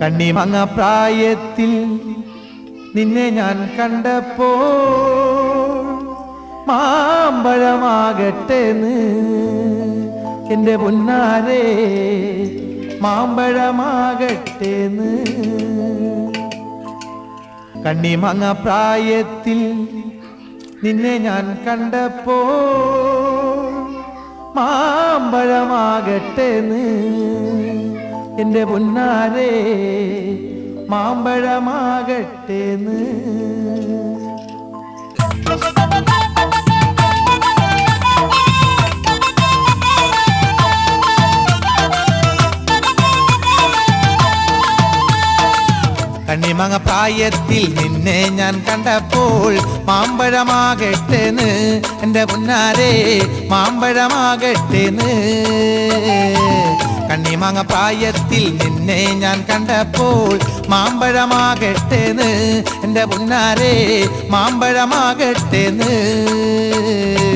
കണ്ണിമങ്ങ പ്രായത്തിൽ നിന്നെ ഞാൻ കണ്ടപ്പോൾ മാമ്പഴമാകട്ടേന്ന് എൻ്റെ പൊന്നാരേ മാമ്പഴമാകട്ടേന്ന്. കണ്ണിമങ്ങ പ്രായത്തിൽ നിന്നെ ഞാൻ കണ്ടപ്പോൾ മാമ്പഴമാകട്ടേന്ന് എൻ്റെ പൊന്നാരേ മാമ്പഴമാകട്ടേന്ന്. കണ്ണിമങ്ങ പ്രായത്തിൽ നിന്നെ ഞാൻ കണ്ടപ്പോൾ മാമ്പഴമാകട്ടേന്ന് എൻ്റെ പൊന്നാരേ മാമ്പഴമാകട്ടേന്ന്. കണ്ണിമങ്ങ പ്രായത്തിൽ നിന്നെ ഞാൻ കണ്ടപ്പോൾ മാമ്പഴമാകട്ടേന്ന് എൻ്റെ പൊന്നാരേ മാമ്പഴമാകട്ടേന്ന്.